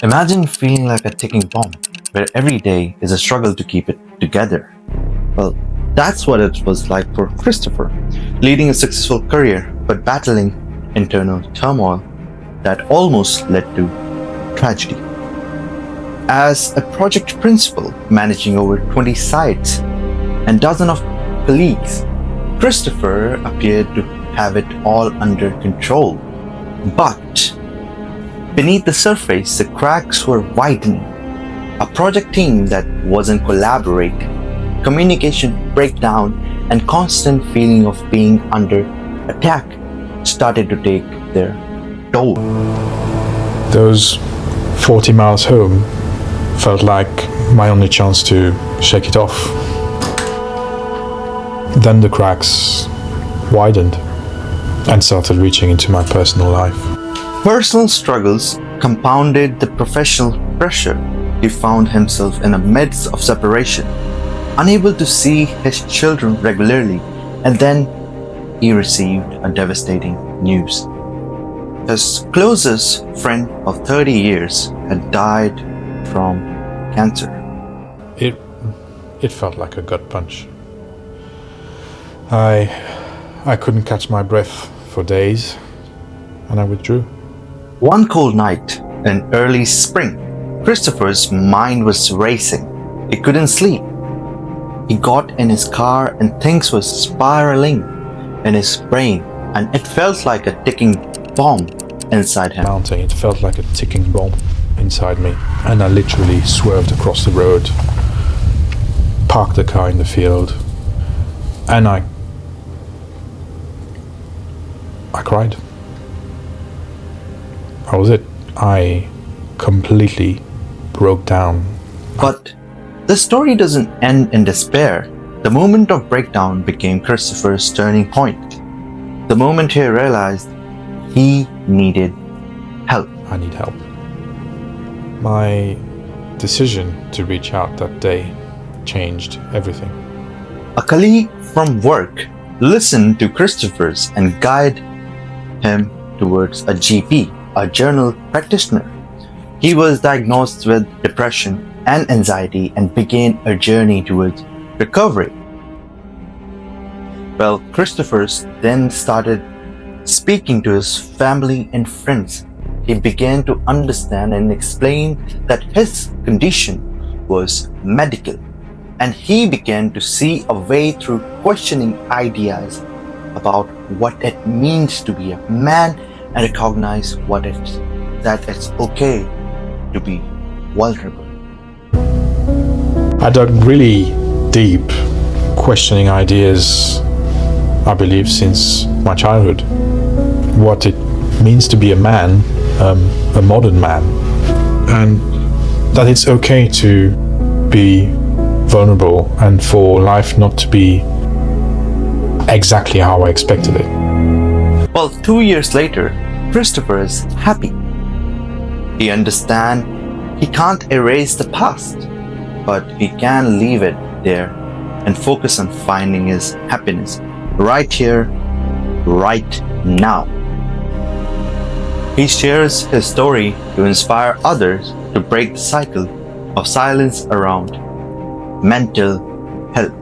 Imagine feeling like a ticking bomb, where every day is a struggle to keep it together. Well, that's what it was like for Christopher, leading a successful career but battling internal turmoil that almost led to tragedy. As a project principal managing over 20 sites and dozens of colleagues, Christopher appeared to have it all under control. But beneath the surface, the cracks were widening. A project team that wasn't collaborating, communication breakdown, and constant feeling of being under attack started to take their toll. Those 40 miles home felt like my only chance to shake it off. Then the cracks widened and started reaching into my personal life. Personal struggles compounded the professional pressure. He found himself in the midst of separation, unable to see his children regularly, and then he received a devastating news. His closest friend of 30 years had died from cancer. It felt like a gut punch. I couldn't catch my breath for days, and I withdrew. One cold night in early spring, Christopher's mind was racing. He couldn't sleep. He got in his car and things were spiraling in his brain, and it felt like a ticking bomb inside him. Mounting, it felt like a ticking bomb inside me, and I literally swerved across the road, parked the car in the field, and I cried. That was it. I completely broke down. But the story doesn't end in despair. The moment of breakdown became Christopher's turning point. The moment he realized he needed help. I need help. My decision to reach out that day changed everything. A colleague from work listened to Christopher's and guided him towards a GP, a general practitioner. He was diagnosed with depression and anxiety and began a journey towards recovery. Well, Christopher then started speaking to his family and friends. He began to understand and explain that his condition was medical, and he began to see a way through questioning ideas about what it means to be a man and recognize that it's okay to be vulnerable. I dug really deep, questioning ideas I believe since my childhood. What it means to be a man, a modern man, and that it's okay to be vulnerable and for life not to be exactly how I expected it. Well, 2 years later, Christopher is happy. He understands he can't erase the past, but he can leave it there and focus on finding his happiness right here, right now. He shares his story to inspire others to break the cycle of silence around mental health.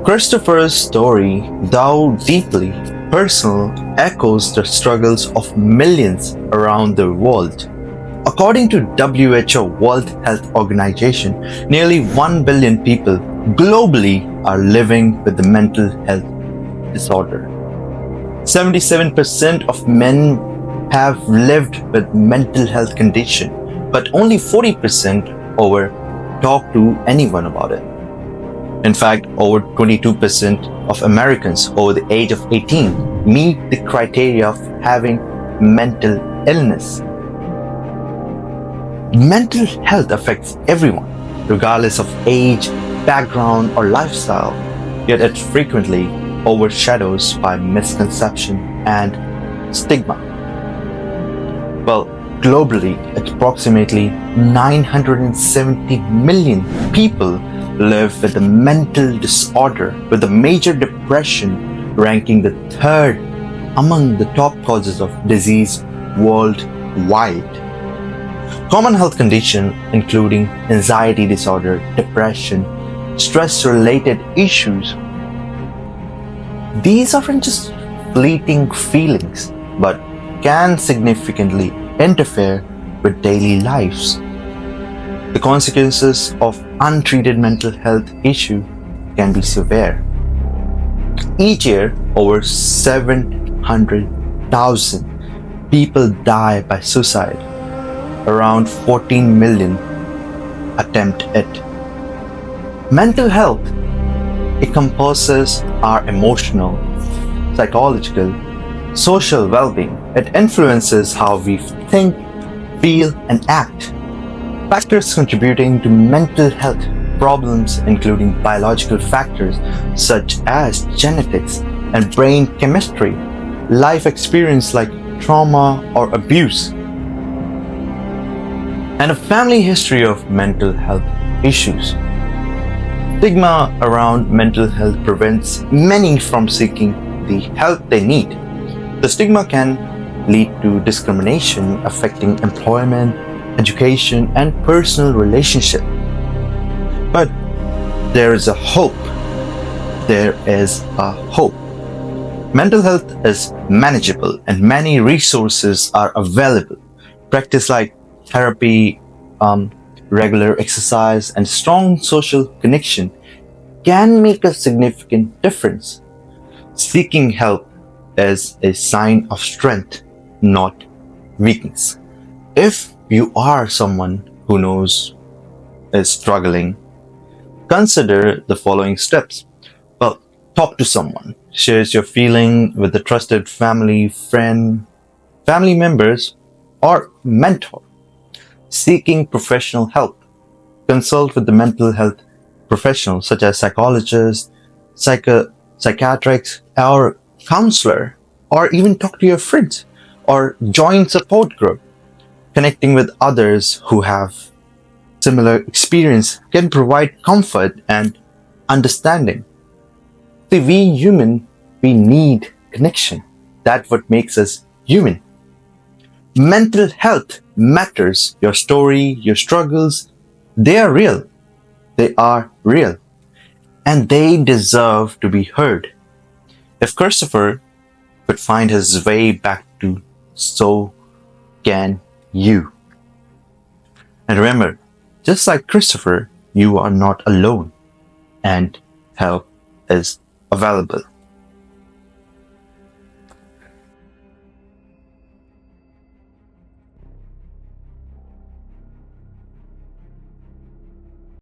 Christopher's story, though deeply personal, echoes the struggles of millions around the world. According to WHO, World Health Organization, nearly 1 billion people globally are living with the mental health disorder. 77% of men have lived with mental health condition, but only 40% over talk to anyone about it. In fact, over 22% of Americans over the age of 18 meet the criteria of having mental illness. Mental health affects everyone, regardless of age, background, or lifestyle, yet it frequently overshadows by misconception and stigma. Well, globally, approximately 970 million people live with a mental disorder, with a major depression ranking the third among the top causes of disease worldwide. Common health conditions including anxiety disorder, depression, stress-related issues. These aren't just fleeting feelings, but can significantly interfere with daily lives. The consequences of untreated mental health issue can be severe. Each year, over 700,000 people die by suicide. Around 14 million attempt it. Mental health encompasses our emotional, psychological, social well-being. It influences how we think, feel, and act. Factors contributing to mental health problems including biological factors such as genetics and brain chemistry, life experience like trauma or abuse, and a family history of mental health issues. Stigma around mental health prevents many from seeking the help they need. The stigma can lead to discrimination affecting employment, education, and personal relationship. But there is a hope. There is a hope. Mental health is manageable and many resources are available. Practice like therapy, regular exercise, and strong social connection can make a significant difference. Seeking help is a sign of strength, not weakness. If you are someone who knows is struggling, consider the following steps. Well, talk to someone. Share your feeling with a trusted family, friend, family members, or mentor. Seeking professional help. Consult with the mental health professionals such as psychologists, psychiatrists, or counselor, or even talk to your friends or join support group. Connecting with others who have similar experience can provide comfort and understanding. See, we human, we need connection. That's what makes us human. Mental health matters. Your story, your struggles, they are real. They are real. And they deserve to be heard. If Christopher could find his way back to, so can you. And remember, just like Christopher, you are not alone and help is available.